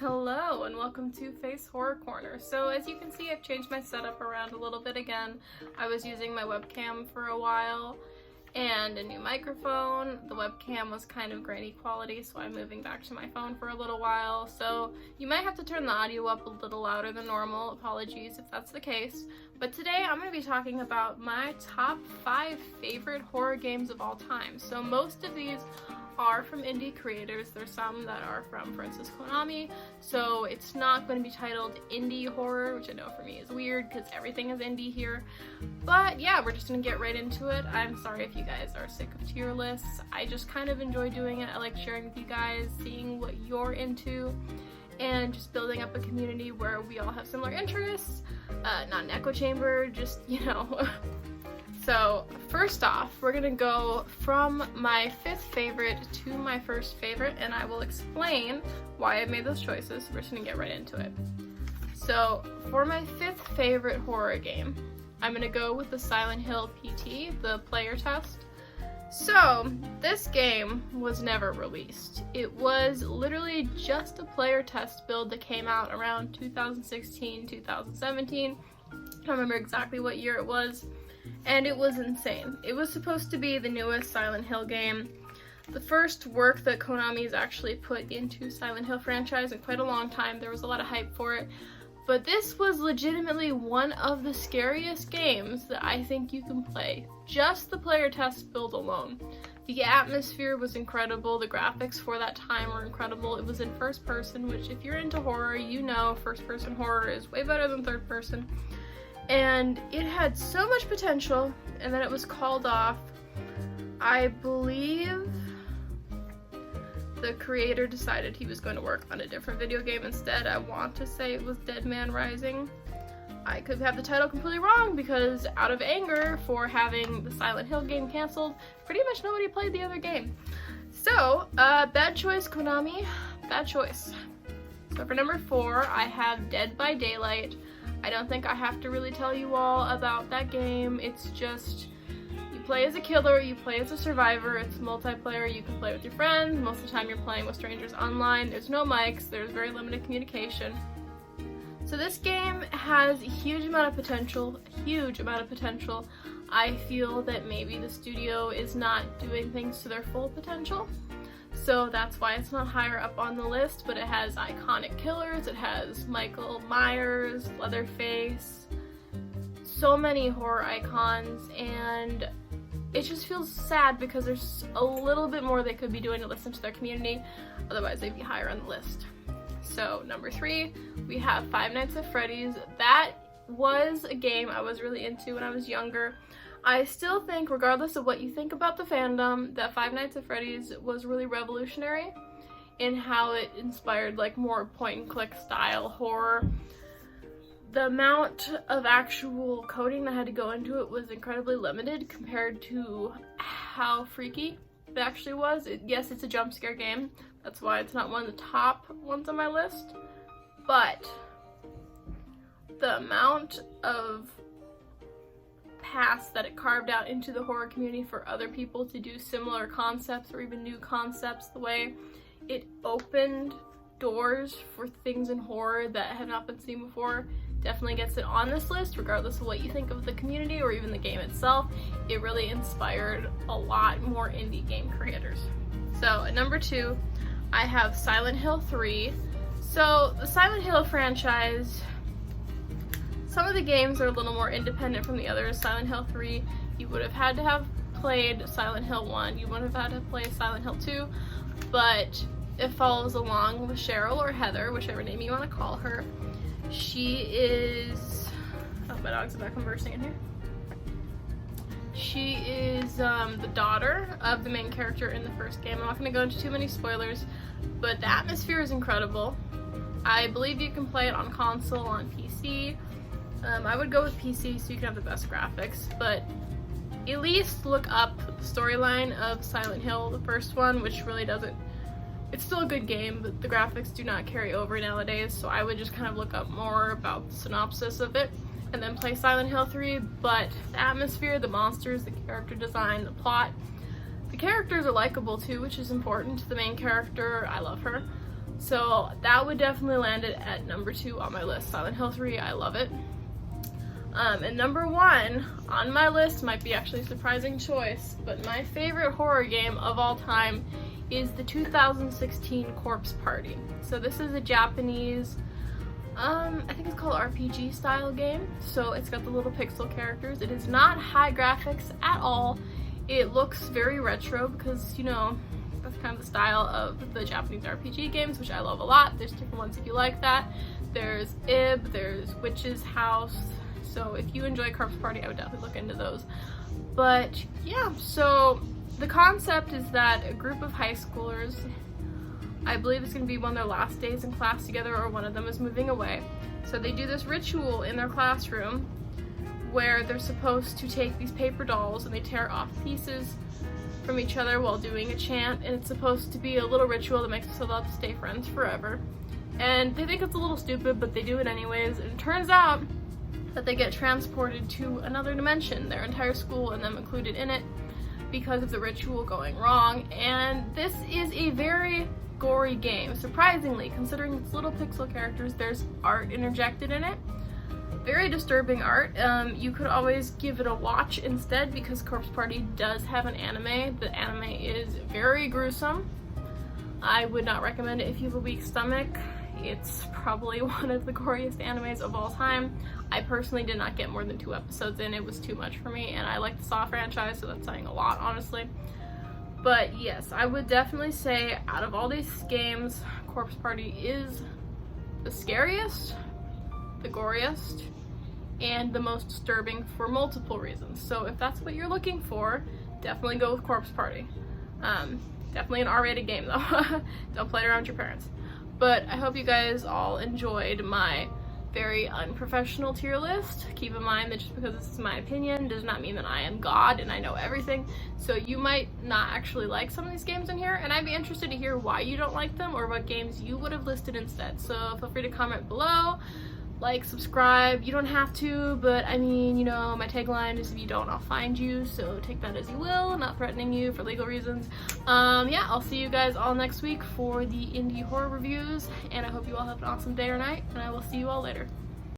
Hello and welcome to Face Horror Corner. So as you can see, I've changed my setup around a little bit again. I was using my webcam for a while and a new microphone. The webcam was kind of grainy quality, so I'm moving back to my phone for a little while. So you might have to turn the audio up a little louder than normal. Apologies if that's the case. But today I'm going to be talking about my top 5 favorite horror games of all time. So most of these are from indie creators. There's some that are from, for instance, Konami, so it's not going to be titled indie horror, which I know for me is weird because everything is indie here. But yeah, we're just gonna get right into it. I'm sorry if you guys are sick of tier lists. I just kind of enjoy doing it. I like sharing with you guys, seeing what you're into, and just building up a community where we all have similar interests. Not an echo chamber, just, you know. So first off, we're gonna go from my 5th favorite to my 1st favorite, and I will explain why I made those choices. We're just gonna get right into it. So for my 5th favorite horror game, I'm gonna go with the Silent Hill PT, the player test. So this game was never released. It was literally just a player test build that came out around 2016, 2017. I don't remember exactly what year it was. And it was insane. It was supposed to be the newest Silent Hill game, the first work that Konami's actually put into Silent Hill franchise in quite a long time. There was a lot of hype for it, but this was legitimately one of the scariest games that I think you can play. Just the player test build alone. The atmosphere was incredible. The graphics for that time were incredible. It was in first person, which if you're into horror, you know first person horror is way better than third person. And it had so much potential, and then it was called off. I believe the creator decided he was going to work on a different video game instead. I want to say it was Dead Man Rising. I could have the title completely wrong because out of anger for having the Silent Hill game canceled, pretty much nobody played the other game. So, bad choice, Konami. Bad choice. So for number 4, I have Dead by Daylight. I don't think I have to really tell you all about that game. It's just, you play as a killer, you play as a survivor, it's multiplayer, you can play with your friends. Most of the time you're playing with strangers online. There's no mics, there's very limited communication. So this game has a huge amount of potential, I feel that maybe the studio is not doing things to their full potential. So that's why it's not higher up on the list, but it has iconic killers, it has Michael Myers, Leatherface, so many horror icons, and it just feels sad because there's a little bit more they could be doing to listen to their community, otherwise they'd be higher on the list. So number 3, we have Five Nights at Freddy's. That was a game I was really into when I was younger. I still think, regardless of what you think about the fandom, that Five Nights at Freddy's was really revolutionary in how it inspired like more point-and-click style horror. The amount of actual coding that had to go into it was incredibly limited compared to how freaky it actually was. Yes, it's a jump scare game. That's why it's not one of the top ones on my list. But the amount of paths that it carved out into the horror community for other people to do similar concepts or even new concepts, the way it opened doors for things in horror that have not been seen before, definitely gets it on this list, regardless of what you think of the community or even the game itself. It really inspired a lot more indie game creators. So at number 2, I have Silent Hill 3. So the Silent Hill franchise, some of the games are a little more independent from the others. Silent Hill 3, you would have had to have played Silent Hill 1. You wouldn't have had to play Silent Hill 2, but it follows along with Cheryl or Heather, whichever name you want to call her. She is... Oh, my dogs are back conversing in here. She is the daughter of the main character in the first game. I'm not going to go into too many spoilers, but the atmosphere is incredible. I believe you can play it on console, on PC. I would go with PC so you can have the best graphics, but at least look up the storyline of Silent Hill, the first one, which really doesn't, it's still a good game, but the graphics do not carry over nowadays, so I would just kind of look up more about the synopsis of it and then play Silent Hill 3, but the atmosphere, the monsters, the character design, the plot, the characters are likable too, which is important. The main character, I love her. So that would definitely land it at number 2 on my list. Silent Hill 3, I love it. And number 1 on my list might be actually a surprising choice, but my favorite horror game of all time is the 2016 Corpse Party. So this is a Japanese, I think it's called RPG style game. So it's got the little pixel characters. It is not high graphics at all. It looks very retro because, you know, that's kind of the style of the Japanese RPG games, which I love a lot. There's different ones if you like that. There's Ib, there's Witch's House. So if you enjoy Corpse Party, I would definitely look into those. But yeah, so the concept is that a group of high schoolers, I believe it's going to be one of their last days in class together, or one of them is moving away. So they do this ritual in their classroom where they're supposed to take these paper dolls and they tear off pieces from each other while doing a chant, and it's supposed to be a little ritual that makes us allowed to stay friends forever. And they think it's a little stupid, but they do it anyways, and it turns out that they get transported to another dimension, their entire school and them included in it, because of the ritual going wrong. And this is a very gory game, surprisingly, considering its little pixel characters. There's art interjected in it, very disturbing art. You could always give it a watch instead, because Corpse Party does have an anime. The anime is very gruesome. I would not recommend it if you have a weak stomach. It's probably one of the goriest animes of all time. I personally did not get more than 2 episodes in. It was too much for me, and I like the Saw franchise, so that's saying a lot, honestly. But yes, I would definitely say out of all these games, Corpse Party is the scariest, the goriest, and the most disturbing for multiple reasons. So if that's what you're looking for, definitely go with Corpse Party. Definitely an R-rated game though. Don't play it around your parents. But I hope you guys all enjoyed my very unprofessional tier list. Keep in mind that just because this is my opinion does not mean that I am God and I know everything. So you might not actually like some of these games in here, and I'd be interested to hear why you don't like them or what games you would have listed instead. So feel free to comment below, like, subscribe. You don't have to, but I mean, you know, my tagline is if you don't, I'll find you, so take that as you will. I'm not threatening you for legal reasons. Yeah, I'll see you guys all next week for the indie horror reviews, and I hope you all have an awesome day or night, and I will see you all later.